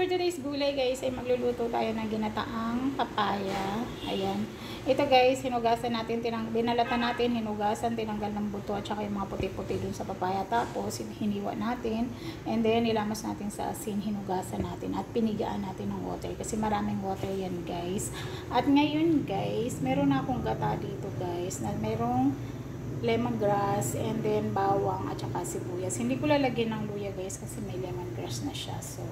for today's gulay guys ay magluluto tayo ng ginataang papaya. Ayan. Ito guys, hinugasan natin, binalatan natin, hinugasan, tinanggal ng buto at saka yung mga puti-puti dun sa papaya. Tapos hiniwa natin and then nilamas natin sa asin, hinugasan natin at pinigaan natin ng water kasi maraming water yan guys. At ngayon guys, meron na akong gata dito guys na merong lemongrass and then bawang at saka sibuyas. Hindi ko lalagyan ng luya guys kasi may lemongrass na siya. So,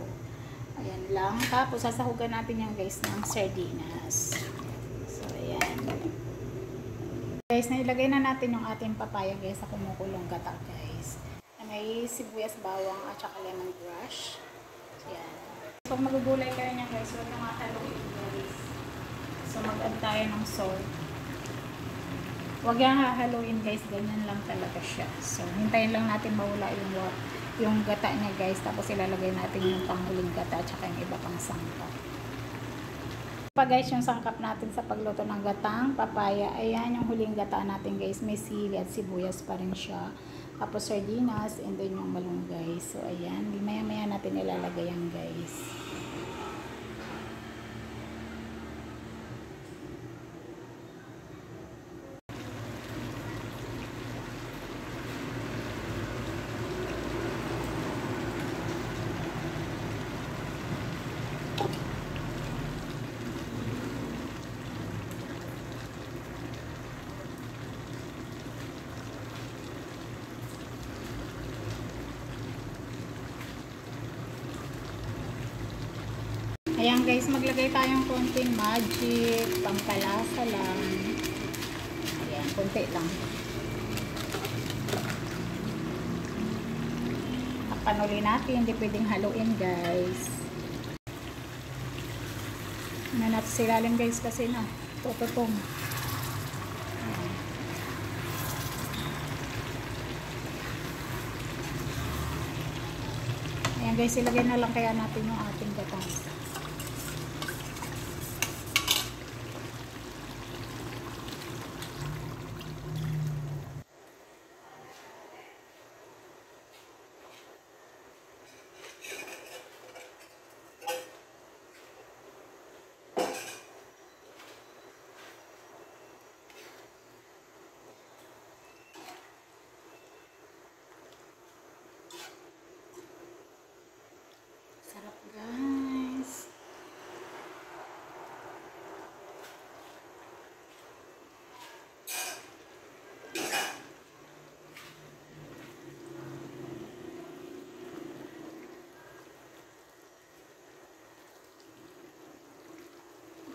ayan lang. Tapos, sasahugan natin yan guys ng sardinas. So, ayan. Guys, nailagay na natin yung ating papaya guys sa kumukulong gata guys. May sibuyas, bawang at saka lemongrass. So, ayan. Pag magugulay kayo niya guys, huwag nyo haluin guys. So, mag-add tayo ng salt. Huwag yung hahaluin guys, ganyan lang talaga siya. So, hintayin lang natin mawala yung gata niya guys. Tapos ilalagay natin yung panghuling gata at saka yung iba pang sangkap. Pa guys, yung sangkap natin sa pagluto ng gatang papaya, ayan yung huling gata natin guys. May sili at sibuyas pa rin siya. Tapos sardinas and then yung malunggay. So, ayan. Maya-maya natin ilalagay yan guys. Ayan guys, maglagay tayong konting magic, pampalasa lang. Ayan, konti lang. Takpan uli natin, hindi pwedeng haluin guys. Nanat silalim guys kasi na tututong. Ayan guys, ilagay na lang kaya natin yung ating gatang. Sarap guys.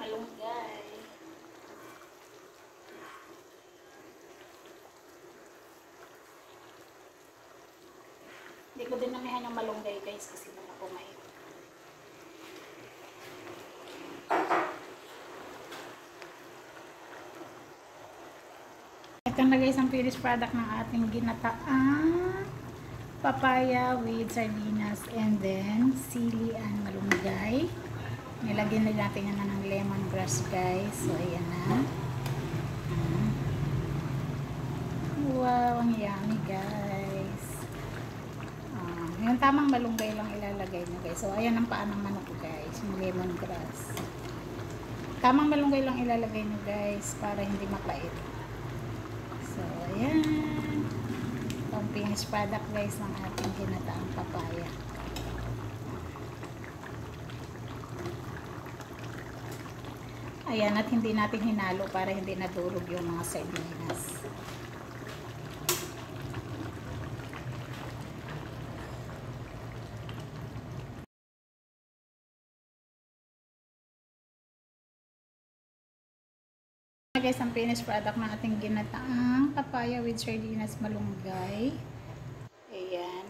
Malunggay. Hindi ko din namihan yung malunggay guys kasi mga kumain. Ito na guys ang finished product ng ating ginataang papaya with sardinas and then sili and malunggay. Nilagyan na natin yan ng lemongrass guys. So ayan na. Wow, ang yummy guys. Yung tamang malunggay lang ilalagay nyo guys. So ayan ang paan ng manok guys, yung lemongrass. Tamang malunggay lang ilalagay nyo guys para hindi mapait. So ayan. Itong finished product guys ng ating ginataang papaya. Ayan, at hindi natin hinalo para hindi nadurog yung mga sardinas. Guys, ang finished product ng ating ginataang papaya with sardinas malunggay. Ayan.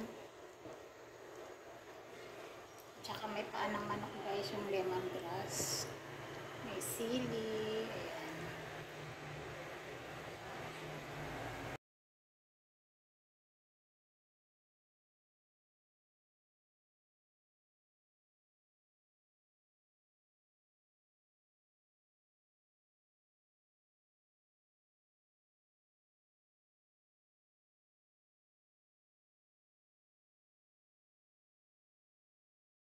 Tsaka may paan ng manok guys, yung lemongrass. May sili.